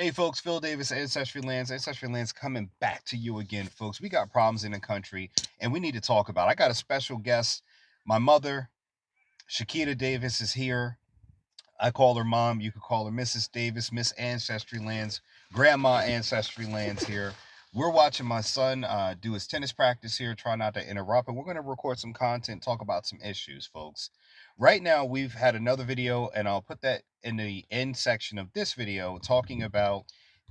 Hey folks, Phil Davis, Ancestry Lands. Ancestry Lands coming back to you again, folks. We got problems in the country and we need to talk about it. I got a special guest. My mother, Shakita Davis, is here. I call her mom. You could call her Mrs. Davis, Miss Ancestry Lands, Grandma Ancestry Lands here. We're watching my son do his tennis practice here, try not to interrupt, and we're going to record some content, talk about some issues, folks. Right now, we've had another video, and I'll put that in the end section of this video, talking about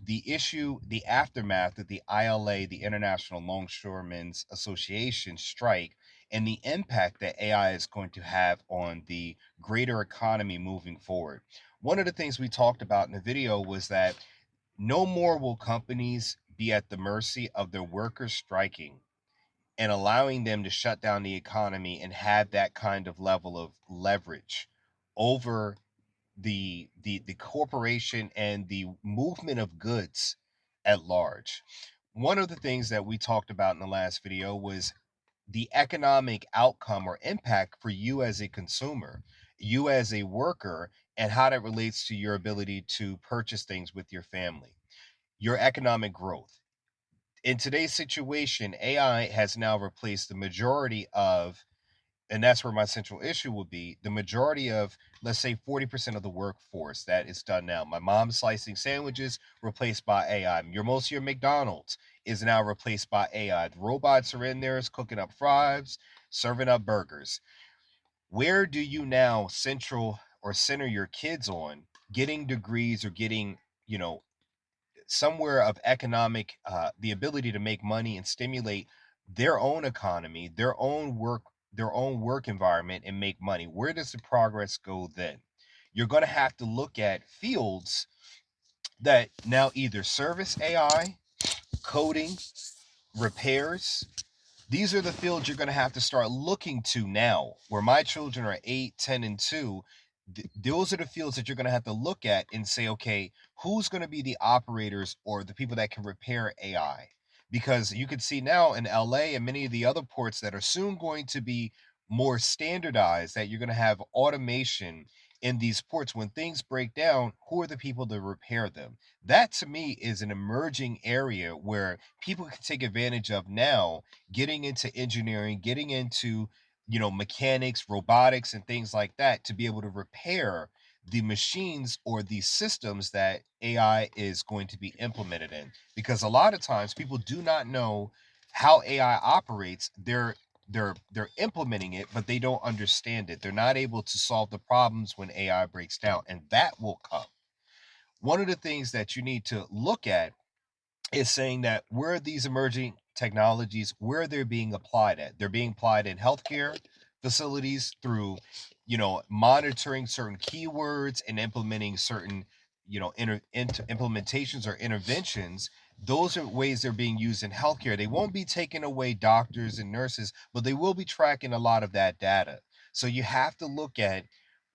the issue, the aftermath of the ILA, the International Longshoremen's Association strike, and the impact that AI is going to have on the greater economy moving forward. One of the things we talked about in the video was that no more will companies be at the mercy of their workers striking and allowing them to shut down the economy and have that kind of level of leverage over the corporation and the movement of goods at large. One of the things that we talked about in the last video was the economic outcome or impact for you as a consumer, you as a worker, and how that relates to your ability to purchase things with your family, your economic growth. In today's situation, AI has now replaced the majority of, and that's where my central issue would be, the majority of, let's say, 40% of the workforce that is done now. My mom's slicing sandwiches, replaced by AI. Most of your McDonald's is now replaced by AI. The robots are in there, is cooking up fries, serving up burgers. Where do you now center your kids on getting degrees or getting, somewhere of economic, the ability to make money and stimulate their own economy, their own work environment, and make money? Where does the progress go then? You're going to have to look at fields that now either service AI, coding, repairs. These are the fields you're going to have to start looking to now. Where my children are 8, 10, and 2, those are the fields that you're going to have to look at and say, okay, who's going to be the operators or the people that can repair AI? Because you can see now in LA and many of the other ports that are soon going to be more standardized, that you're going to have automation in these ports. When things break down, who are the people to repair them? That to me is an emerging area where people can take advantage of now, getting into engineering, getting into, mechanics, robotics, and things like that, to be able to repair the machines or the systems that AI is going to be implemented in. Because a lot of times people do not know how AI operates. They're implementing it, but they don't understand it. They're not able to solve the problems when AI breaks down, and that will come. One of the things that you need to look at is saying that where these emerging technologies, where they're being applied at, they're being applied in healthcare facilities through, monitoring certain keywords and implementing certain, implementations or interventions. Those are ways they're being used in healthcare. They won't be taking away doctors and nurses, but they will be tracking a lot of that data. So you have to look at,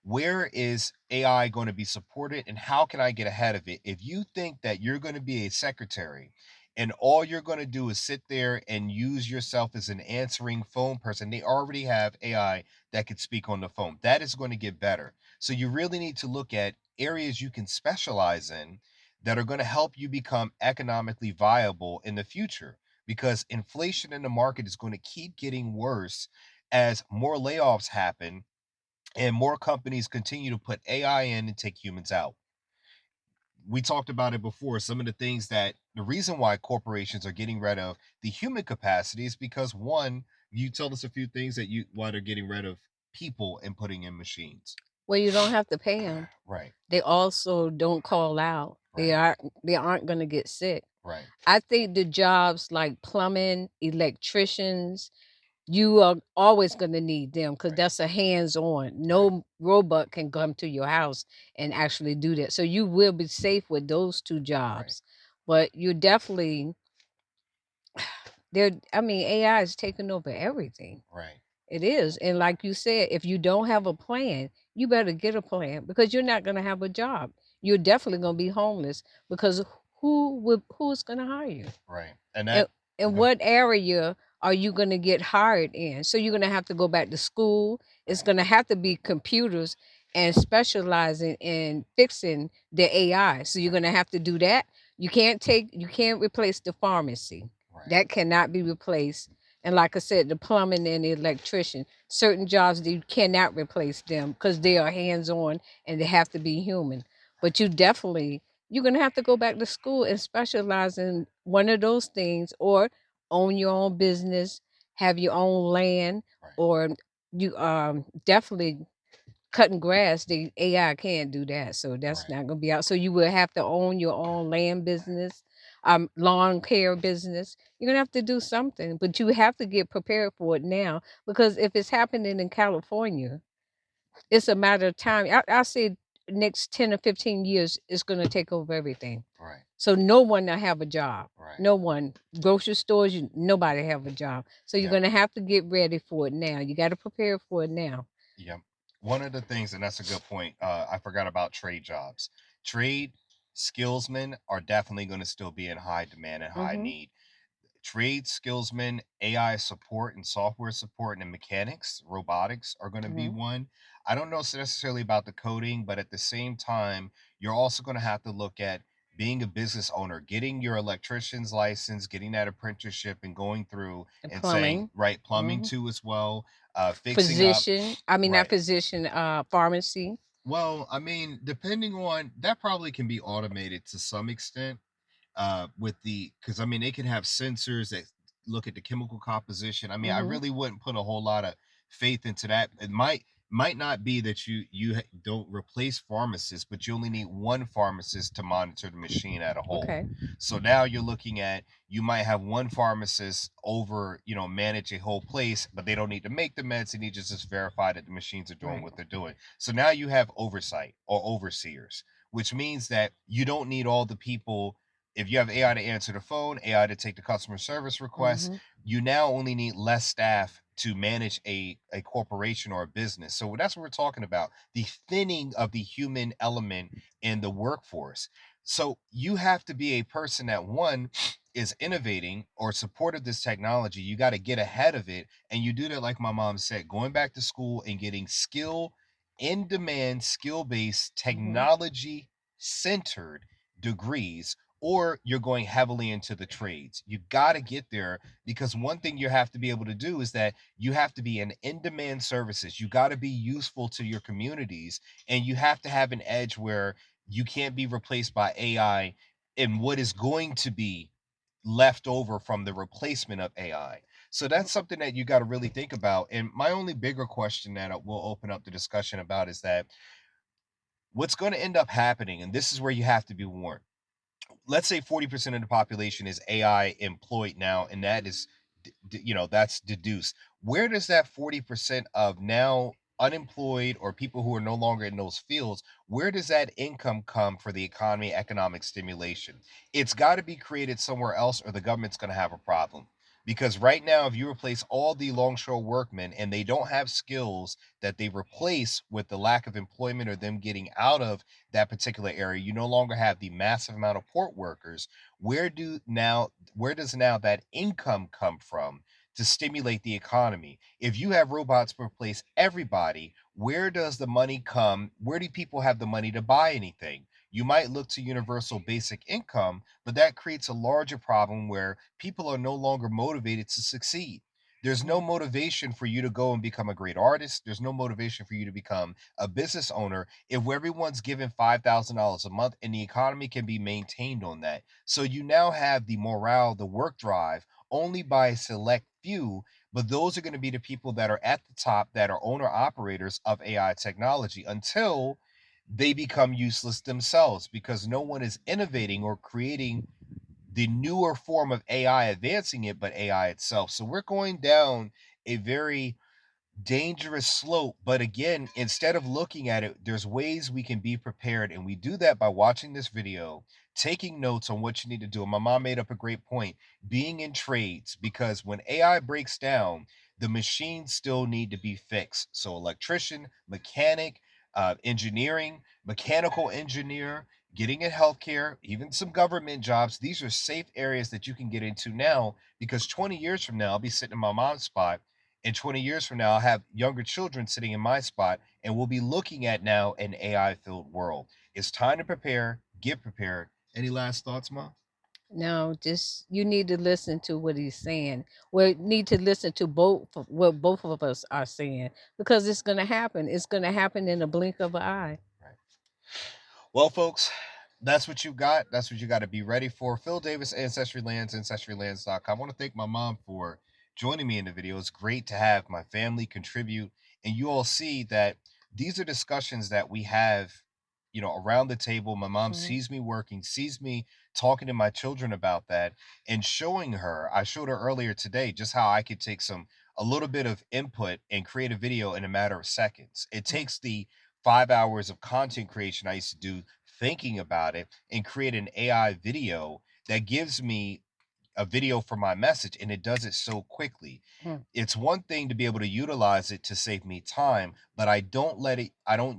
where is AI going to be supported and how can I get ahead of it? If you think that you're going to be a secretary and all you're going to do is sit there and use yourself as an answering phone person, they already have AI that could speak on the phone. That is going to get better. So you really need to look at areas you can specialize in that are going to help you become economically viable in the future, because inflation in the market is going to keep getting worse as more layoffs happen and more companies continue to put AI in and take humans out. We talked about it before. Some of the things that the reason why corporations are getting rid of the human capacity is because, one, you tell us a few things that you why they're getting rid of people and putting in machines. Well, you don't have to pay them. Right. They also don't call out. Right. They aren't going to get sick. Right. I think the jobs like plumbing, electricians, you are always going to need them because Right. that's a hands-on. Right. No robot can come to your house and actually do that. So you will be safe with those two Right. jobs. But you're definitely there. I mean, AI is taking over everything. Right. It is. And like you said, if you don't have a plan, you better get a plan because you're not going to have a job. You're definitely going to be homeless because who's going to hire you? Right. And And that in go- what area are you going to get hired in? So you're going to have to go back to school. It's going to have to be computers. and specializing in fixing the AI. So you're Right. going to have to do that. You can't replace the pharmacy. Right. That cannot be replaced. And like I said, the plumbing and the electrician, certain jobs you cannot replace them because they are hands on and they have to be human. But you're going to have to go back to school and specialize in one of those things, or own your own business, have your own land, Right. or you definitely cutting grass. The AI can't do that, so that's Right. not going to be out. So you will have to own your own land business, lawn care business. You're gonna have to do something, but you have to get prepared for it now, because if it's happening in California, it's a matter of time. I say next 10 or 15 years, it's going to take over everything. Right. So no one will have a job. Right. No one. Grocery stores, nobody have a job. So you're Yep. going to have to get ready for it now. You got to prepare for it now. Yep. One of the things, and that's a good point. I forgot about trade jobs. Trade skillsmen are definitely going to still be in high demand and high Mm-hmm. need. Trade skillsmen, AI support and software support, and mechanics, robotics are going to be Mm-hmm. one. I don't know necessarily about the coding, but at the same time, you're also going to have to look at being a business owner, getting your electrician's license, getting that apprenticeship, and going through And and saying, plumbing. right, plumbing Mm-hmm. too as well, fixing up, Physician. I mean, not right. physician. Pharmacy. Well, I mean, depending on that, probably can be automated to some extent, with the because I mean they can have sensors that look at the chemical composition. I mean, I Mm-hmm. really wouldn't put a whole lot of faith into that. It might not be that don't replace pharmacists, but you only need one pharmacist to monitor the machine at a whole. Okay. So now you're looking at, you might have one pharmacist over, manage a whole place, but they don't need to make the meds. They need to just verify that the machines are doing Right. what they're doing. So now you have oversight or overseers, which means that you don't need all the people. If you have AI to answer the phone, AI to take the customer service requests, Mm-hmm. you now only need less staff to manage a corporation or a business. So that's what we're talking about, the thinning of the human element in the workforce. So you have to be a person that, one, is innovating or supportive this technology. You got to get ahead of it. And you do that, like my mom said, going back to school and getting skill in demand, skill based, Mm-hmm. technology centered degrees, or you're going heavily into the trades. You got to get there, because one thing you have to be able to do is that you have to be in demand services. You got to be useful to your communities, and you have to have an edge where you can't be replaced by AI in what is going to be left over from the replacement of AI. So that's something that you got to really think about. And my only bigger question that we'll open up the discussion about is that what's going to end up happening, and this is where you have to be warned. Let's say 40% of the population is AI employed now, and that is, that's deduced. Where does that 40% of now unemployed or people who are no longer in those fields, where does that income come for the economy, economic stimulation? It's got to be created somewhere else, or the government's going to have a problem. Because right now, if you replace all the longshore workmen and they don't have skills that they replace with the lack of employment or them getting out of that particular area, you no longer have the massive amount of port workers. Where does now that income come from to stimulate the economy? If you have robots replace everybody, where does the money come? Where do people have the money to buy anything? You might look to universal basic income, but that creates a larger problem where people are no longer motivated to succeed. There's no Mm-hmm. motivation for you to go and become a great artist. There's no motivation for you to become a business owner if everyone's given $5,000 a month and the economy can be maintained on that. So you now have the morale, the work drive only by a select few, but those are going to be the people that are at the top, that are owner operators of AI technology, until they become useless themselves, because no one is innovating or creating the newer form of AI, advancing it, but AI itself. So we're going down a very dangerous slope. But again, instead of looking at it, there's ways we can be prepared. And we do that by watching this video, taking notes on what you need to do. And my mom made up a great point, being in trades, because when AI breaks down, the machines still need to be fixed. So, electrician, mechanic, engineering, mechanical engineer, getting in healthcare, even some government jobs. These are safe areas that you can get into now, because 20 years from now, I'll be sitting in my mom's spot In 20 years from now, I'll have younger children sitting in my spot, and we'll be looking at now an AI filled world. It's time to prepare, get prepared. Any last thoughts, Mom? No, just you need to listen to what he's saying. We need to listen to what both of us are saying because it's going to happen. It's going to happen in a blink of an eye. Right. Well, folks, that's what you got. That's what you got to be ready for. Phil Davis, Ancestry Lands, ancestrylands.com. I want to thank my mom for joining me in the video. It's great to have my family contribute. And you all see that these are discussions that we have, around the table. My mom Mhm. sees me working, sees me talking to my children about that, and showing her. I showed her earlier today just how I could take a little bit of input and create a video in a matter of seconds. It Mm. takes the 5 hours of content creation I used to do thinking about it and create an AI video that gives me a video for my message, and it does it so quickly. Mm. It's one thing to be able to utilize it to save me time, but I don't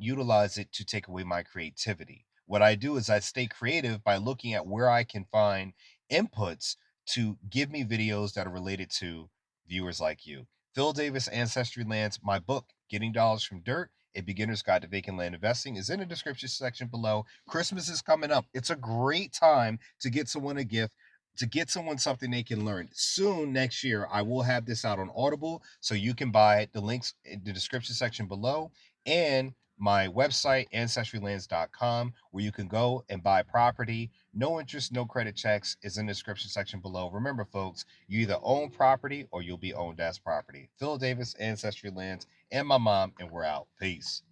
utilize it to take away my creativity. What I do is I stay creative by looking at where I can find inputs to give me videos that are related to viewers like you. Phil Davis, Ancestry Lands, my book, Getting Dollars from Dirt, A Beginner's Guide to Vacant Land Investing, is in the description section below. Christmas is coming up. It's a great time to get someone a gift, to get someone something they can learn. Soon next year, I will have this out on Audible, so you can buy it. The links in the description section below, and my website, ancestrylands.com, where you can go and buy property. No interest, no credit checks is in the description section below. Remember, folks, you either own property or you'll be owned as property. Phil Davis, Ancestry Lands, and my mom, and we're out. Peace.